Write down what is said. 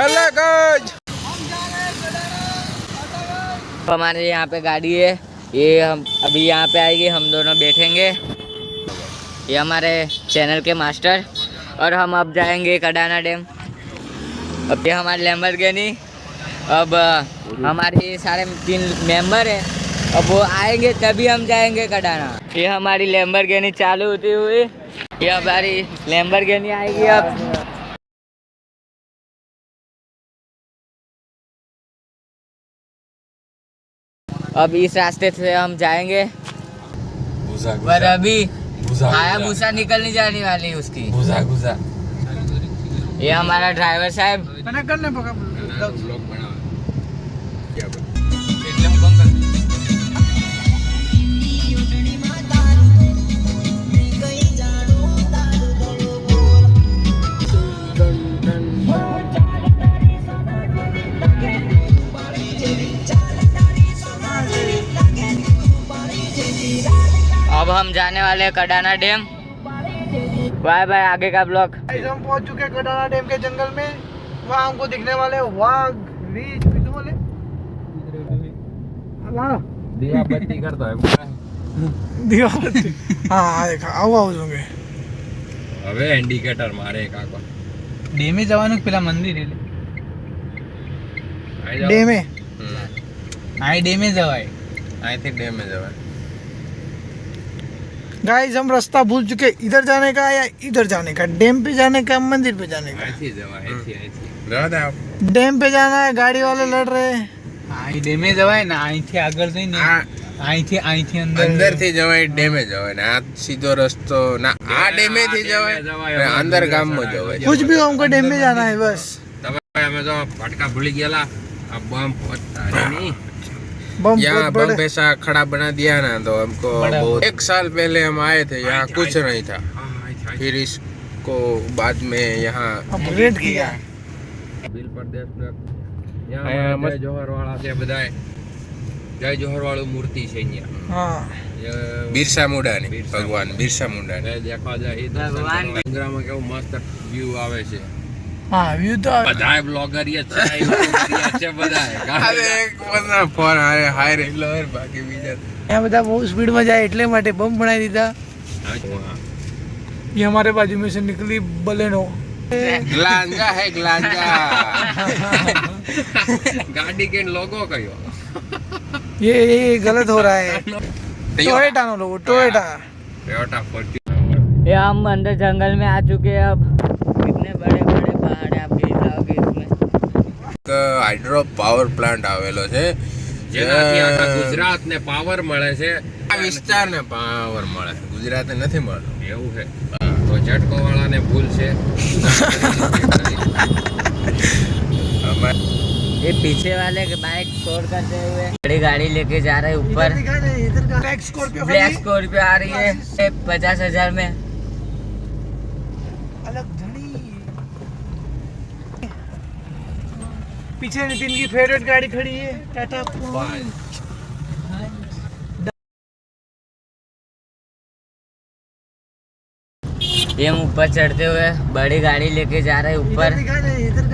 Hello guys, हमारे यहाँ पे गाड़ी है, ये हम अभी यहाँ पे आएगी, हम दोनों बैठेंगे। ये हमारे चैनल के मास्टर, और हम अब जाएंगे कडाना डैम। अब ये हमारे लैम्बोर्गिनी, अब हमारे सारे 3 मेंबर है, अब वो आएंगे तभी हम जाएंगे कडाना। ये हमारी लैम्बोर्गिनी चालू होती हुई, ये हमारी लैम्बोर्गिनी आएगी अब इस रास्ते से हम जाएंगे, पर अभी हायाबुसा निकलनी जाने वाली उसकी। ये हमारा ड्राइवर साहब, अब हम जाने वाले हैं कडाना डैम। बाय बाय, आगे का ब्लॉग। हम पहुंच चुके हैं कडाना डैम के जंगल में। वहाँ हमको दिखने वाले वाघ, रीछ, बोले दिया बत्ती करता है दिया बत्ती। हाँ देखा, आओ होंगे। હવે ઇન્ડિકેટર મારે કાકો ડેમે જવાનું પેલા મંદિર ડેમે આઈ ડેમે જવાય, અહીંથી ડેમે જવાય। गाइस हम रास्ता भूल चुके, इधर जाने का या इधर जाने का, डैम पे जाने का, मंदिर पे जाने का। અહીંથી જવાય, અહીંથી डैम पे जाना है, गाड़ी वाले लड़ रहे हैं। અહીં ડેમે જવાય ને, અહીંથી આગળ જઈને અહીંથી અંદરથી જવાય, ડેમે જવાય ને, આ સીધો રસ્તો ના, આ ડેમે થી જવાય, અંદર ગામમાં જવાય। कुछ भी हमको डैम में जाना है बस। તમે અમે જો ફટકા ભૂલી ગયેલા, આ બમ પત્તા નહીં, बम यहाँ बहुत बम बड़े। ऐसा खड़ा बना दिया ना, तो हमको बहुत 1 साल पहले हम आए थे, यहाँ कुछ नहीं था, फिर इसको बाद में यहाँ अपग्रेड किया। बिल प्रदेश में यहाँ जय जोहर वाला છે બધાય, જય જોહર વાળું મૂર્તિ છે અહીંયા। हाँ બિરસા મુંડાની, ભગવાન બિરસા મુંડાની દેખવા જાય ભગવાન ડુંગરામાં કેવું મસ્ત વ્યૂ આવે છે। हाँ व्यू तो બધાય બ્લોગરિયા છે, યુટ્યુબરિયા છે બધાય। અરે એક વના ફોન આરે હાય રે લોર બાકી બીજા यहाँ બધા बहुत स्पीड में जाए એટલે માટે बम बनाई दीदा। ये हमारे बाजू में से निकली बलेनो। ગ્લાંજા હે ગ્લાંજા ગાડી કે લોગો કયો ये गलत हो रहा है। टोयोटा नो लोगो, टोयोटा। टोयोटा 40। ये हम अंदर जंगल में आ चुके हैं। अब कितने बड़े बड़े पहाड़ है, आप देख जाओगे इसमें। હાઇડ્રો પાવર પ્લાન્ટ આવેલો છે, જેનાથી આખા ગુજરાતને પાવર મળે છે। આ વિસ્તારને પાવર મળે છે, ગુજરાતને નથી મળતો, એવું છે। તો ઝટકો વાળાને ભૂલ છે। ये पीछे वाले बाइक छोड़ करते हुए बड़ी गाड़ी लेके जा रहे हैं ऊपर। ब्लैक स्कॉर्पियो ब्लैक स्कॉर्पियो आ रही है 50,000 में। अलग धनी। पीछे नितिन की फेवरेट गाड़ी खड़ी है, टाटा पंच। ये हम ऊपर चढ़ते हुए बड़ी गाड़ी लेके जा रहे हैं ऊपर। इधर